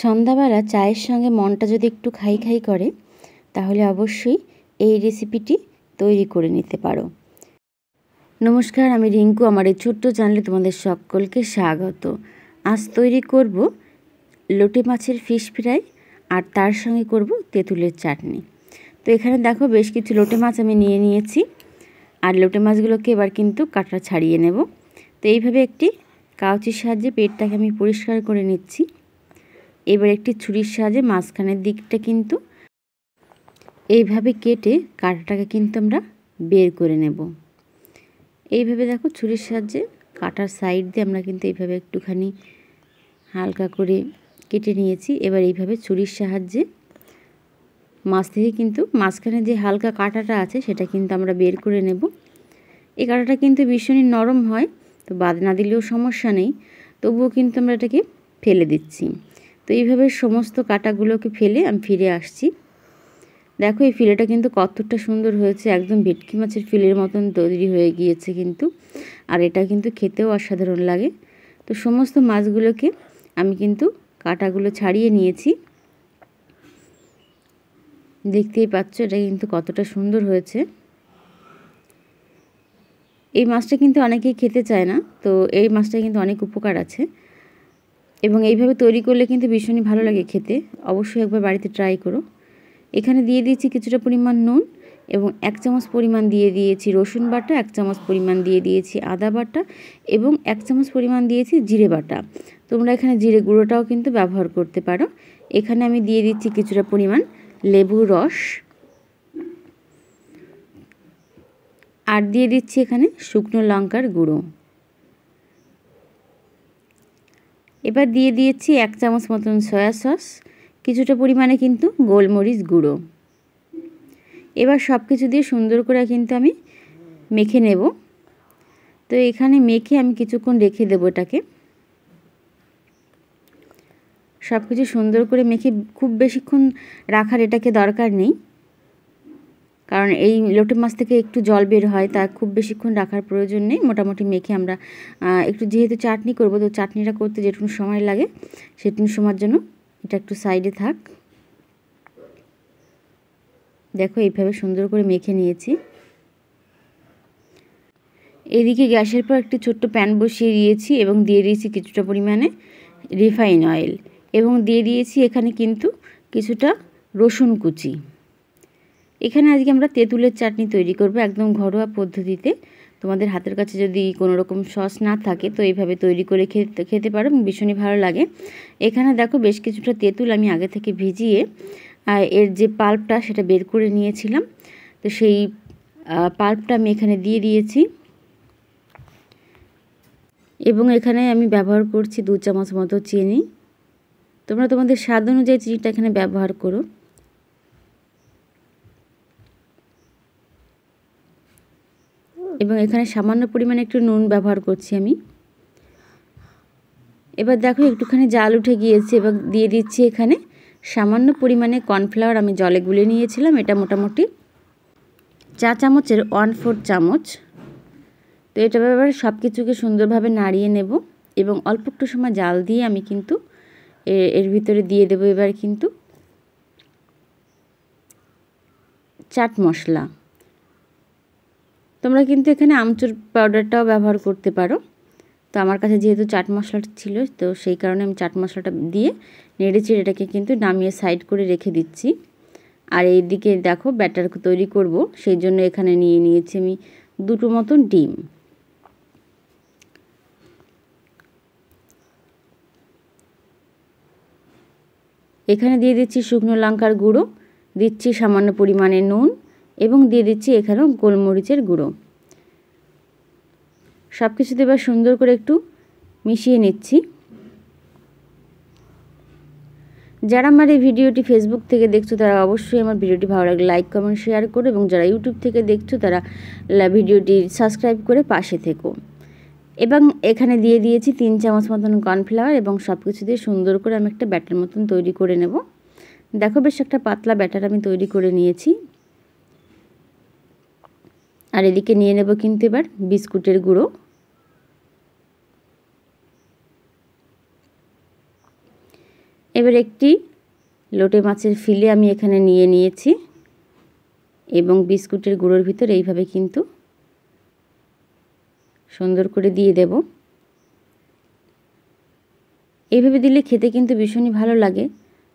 সন্ধ্যাবেলা চায়ের সঙ্গে মনটা যদি একটু খাই খাই করে তাহলে অবশ্যই এই রেসিপিটি তৈরি করে নিতে পারো। নমস্কার, আমি রিঙ্কু। আমার এই ছোট্ট চ্যানেলে তোমাদের সকলকে স্বাগত। আজ তৈরি করব লোটে মাছের ফিশ ফ্রাই আর তার সঙ্গে করব তেঁতুলের চাটনি। তো এখানে দেখো বেশ কিছু লোটে মাছ আমি নিয়ে নিয়েছি, আর লোটে মাছগুলোকে এবার কিন্তু কাঁটা ছাড়িয়ে নেব। তো এইভাবে একটি কাউচির সাহায্যে পেটটাকে আমি পরিষ্কার করে নিচ্ছি। এবার একটি ছুরির সাহায্যে মাঝখানের দিকটা কিন্তু এইভাবে কেটে কাঁটাটাকে কিন্তু আমরা বের করে নেব। এইভাবে দেখো ছুরির সাহায্যে কাটার সাইড দিয়ে আমরা কিন্তু এইভাবে একটুখানি হালকা করে কেটে নিয়েছি। এবার এইভাবে ছুরির সাহায্যে মাছ থেকে কিন্তু মাঝখানে যে হালকা কাঁটাটা আছে সেটা কিন্তু আমরা বের করে নেব। এই কাঁটাটা কিন্তু ভীষণই নরম হয়, তো বাদ না দিলেও সমস্যা নেই, তবুও কিন্তু আমরা এটাকে ফেলে দিচ্ছি। তো এইভাবে সমস্ত কাঁটাগুলোকে ফেলে আমি ফিরে আসছি। দেখো এই ফিলেটা কিন্তু কতটা সুন্দর হয়েছে, একদম ভেটকি মাছের ফিলের মতন তৈরি হয়ে গিয়েছে কিন্তু, আর এটা কিন্তু খেতেও অসাধারণ লাগে। তো সমস্ত মাছগুলোকে আমি কিন্তু কাঁটাগুলো ছাড়িয়ে নিয়েছি। দেখতেই পাচ্ছ এটা কিন্তু কতটা সুন্দর হয়েছে। এই মাছটা কিন্তু অনেকেই খেতে চায় না, তো এই মাছটা কিন্তু অনেক উপকার আছে এবং এইভাবে তৈরি করলে কিন্তু ভীষণই ভালো লাগে খেতে। অবশ্যই একবার বাড়িতে ট্রাই করো। এখানে দিয়ে দিয়েছি কিছুটা পরিমাণ নুন এবং 1 চামচ পরিমাণ দিয়ে দিয়েছি রসুন বাটা, 1 চামচ পরিমাণ দিয়ে দিয়েছি আদা বাটা এবং 1 চামচ পরিমাণ দিয়েছি জিরে বাটা। তোমরা এখানে জিরে গুঁড়োটাও কিন্তু ব্যবহার করতে পারো। এখানে আমি দিয়ে দিচ্ছি কিছুটা পরিমাণ লেবুর রস, আর দিয়ে দিচ্ছি এখানে শুকনো লঙ্কার গুঁড়ো। এবার দিয়ে দিয়েছি 1 চামচ মতন সয়া সস, কিছুটা পরিমাণে কিন্তু গোলমরিচ গুঁড়ো। এবার সব কিছু দিয়ে সুন্দর করে কিন্তু আমি মেখে নেব। তো এখানে মেখে আমি কিছুক্ষণ রেখে দেবো এটাকে। সব কিছু সুন্দর করে মেখে খুব বেশিক্ষণ রাখার এটাকে দরকার নেই, কারণ এই লোটে মাছ থেকে একটু জল বের হয়, তা খুব বেশিক্ষণ রাখার প্রয়োজন নেই। মোটামুটি মেখে আমরা একটু যেহেতু চাটনি করব, তো চাটনিটা করতে যেটুকু সময় লাগে সেটুকু সময়ের জন্য এটা একটু সাইডে থাক। দেখো এইভাবে সুন্দর করে মেখে নিয়েছি। এদিকে গ্যাসের পর একটি ছোট্ট প্যান বসিয়ে দিয়েছি এবং দিয়ে দিয়েছি কিছুটা পরিমাণে রিফাইন অয়েল এবং দিয়ে দিয়েছি এখানে কিন্তু কিছুটা রসুন কুচি। এখানে আজকে আমরা তেঁতুলের চাটনি তৈরি করব একদম ঘরোয়া পদ্ধতিতে। তোমাদের হাতের কাছে যদি কোনো রকম সস না থাকে তো এইভাবে তৈরি করে খেতে পারো, ভীষণই ভালো লাগে। এখানে দেখো বেশ কিছুটা তেঁতুল আমি আগে থেকে ভিজিয়ে এর যে পাল্পটা সেটা বের করে নিয়েছিলাম, তো সেই পাল্পটা আমি এখানে দিয়ে দিয়েছি এবং এখানে আমি ব্যবহার করছি 2 চামচ মতো চিনি। তোমরা তোমাদের স্বাদ অনুযায়ী চিনিটা এখানে ব্যবহার করো। এবং এখানে সামান্য পরিমাণে একটু নুন ব্যবহার করছি আমি। এবার দেখো একটুখানি জাল উঠে গিয়েছে এবং দিয়ে দিচ্ছি এখানে সামান্য পরিমাণে কর্নফ্লাওয়ার আমি জলে গুলে নিয়েছিলাম। এটা মোটামুটি চা চামচের 1/4 চামচ। তো এটা এবার সব কিছুকে সুন্দরভাবে নাড়িয়ে নেব এবং অল্প একটু সময় জাল দিয়ে আমি কিন্তু এর ভিতরে দিয়ে দেবো এবার কিন্তু চাট মশলা। তোমরা কিন্তু এখানে আমচুর পাউডারটাও ব্যবহার করতে পারো। তো আমার কাছে যেহেতু চাট মশলাটা ছিল, তো সেই কারণে আমি চাট মশলাটা দিয়ে নেড়েচেড়ে এটাকে কিন্তু নামিয়ে সাইড করে রেখে দিচ্ছি। আর এইদিকে দেখো ব্যাটার তৈরি করব, সেই জন্য এখানে নিয়ে নিয়েছি আমি 2টো মতন ডিম। এখানে দিয়ে দিচ্ছি শুকনো লঙ্কার গুঁড়ো, দিচ্ছি সামান্য পরিমাণে নুন এবং দিয়ে দিচ্ছি এখানেও গোলমরিচের গুঁড়ো। সব কিছুতে এবার সুন্দর করে একটু মিশিয়ে নিচ্ছি। যারা আমার এই ভিডিওটি ফেসবুক থেকে দেখছো তারা অবশ্যই আমার ভিডিওটি ভালো লাগলে লাইক কমেন্ট শেয়ার করো, এবং যারা ইউটিউব থেকে দেখছো তারা ভিডিওটি সাবস্ক্রাইব করে পাশে থেকো। এবং এখানে দিয়ে দিয়েছি 3 চামচ মতন কর্নফ্লাওয়ার এবং সব কিছু দিয়ে সুন্দর করে আমি একটা ব্যাটার মতন তৈরি করে নেব। দেখো বেশ একটা পাতলা ব্যাটার আমি তৈরি করে নিয়েছি। আর এদিকে নিয়ে নেব কিন্তু এবার বিস্কুটের গুঁড়ো। এবার একটি লোটে মাছের ফিলে আমি এখানে নিয়ে নিয়েছি এবং বিস্কুটের গুঁড়োর ভিতর এইভাবে কিন্তু সুন্দর করে দিয়ে দেব। এইভাবে দিলে খেতে কিন্তু ভীষণই ভালো লাগে,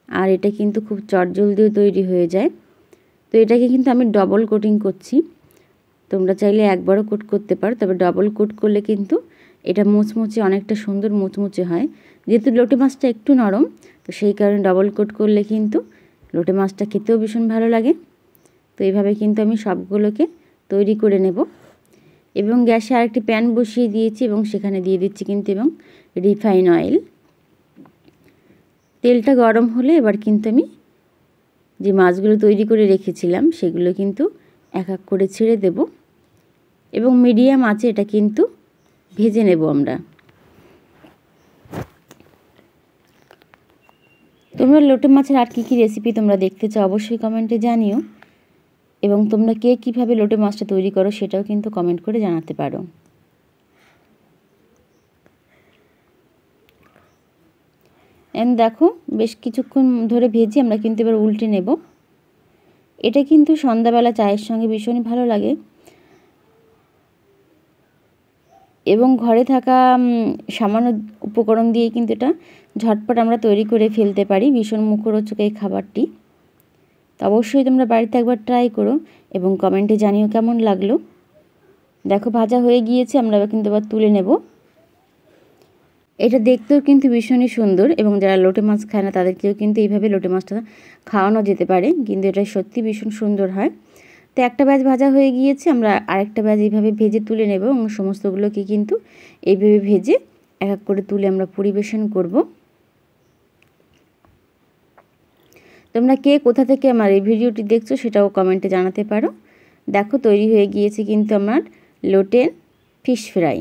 আর এটা কিন্তু খুব চটজলদিও তৈরি হয়ে যায়। তো এটাকে কিন্তু আমি ডবল কোটিং করছি, তোমরা চাইলে একবারও কোট করতে পারো, তবে ডবল কোট করলে কিন্তু এটা মুচমুচে অনেকটা সুন্দর মুচমুচে হয়। যেহেতু লোটে মাছটা একটু নরম, তো সেই কারণে ডবল কোট করলে কিন্তু লোটে মাছটা খেতেও ভীষণ ভালো লাগে। তো এইভাবে কিন্তু আমি সবগুলোকে তৈরি করে নেব এবং গ্যাসে আরেকটি প্যান বসিয়ে দিয়েছি এবং সেখানে দিয়ে দিচ্ছি কিন্তু এবং রিফাইন অয়েল। তেলটা গরম হলে এবার কিন্তু আমি যে মাছগুলো তৈরি করে রেখেছিলাম সেগুলো কিন্তু এক এক করে ছেড়ে দেব এবং মিডিয়াম আঁচে এটা কিন্তু ভেজে নেব আমরা। তোমরা লোটে মাছের আর কী রেসিপি তোমরা দেখতে চাও অবশ্যই কমেন্টে জানিও, এবং তোমরা কে কীভাবে লোটে মাছটা তৈরি করো সেটাও কিন্তু কমেন্ট করে জানাতে পারো। দেখো বেশ কিছুক্ষণ ধরে ভেজে আমরা কিন্তু এবার উল্টে নেব। এটা কিন্তু সন্ধ্যাবেলা চায়ের সঙ্গে ভীষণই ভালো লাগে এবং ঘরে থাকা সামান্য উপকরণ দিয়ে কিন্তু এটা ঝটপট আমরা তৈরি করে ফেলতে পারি। ভীষণ মুখরোচক এই খাবারটি। তো অবশ্যই তোমরা বাড়িতে একবার ট্রাই করো এবং কমেন্টে জানিও কেমন লাগলো। দেখো ভাজা হয়ে গিয়েছে, আমরা কিন্তু এবার তুলে নেব। এটা দেখতেও কিন্তু ভীষণই সুন্দর এবং যারা লোটে মাছ খায় না তাদেরকেও কিন্তু এইভাবে লোটে মাছটা খাওয়ানো যেতে পারে, কিন্তু এটা সত্যি ভীষণ সুন্দর হয়। তো একটা ব্যাচ ভাজা হয়ে গিয়েছে, আমরা আরেকটা ব্যাচ এইভাবে ভেজে তুলে নেব এবং সমস্তগুলোকে কিন্তু এইভাবে ভেজে এক এক করে তুলে আমরা পরিবেশন করব। তোমরা কে কোথা থেকে আমার এই ভিডিওটি দেখছো সেটাও কমেন্টে জানাতে পারো। দেখো তৈরি হয়ে গিয়েছে কিন্তু আমার লোটে ফিশ ফ্রাই।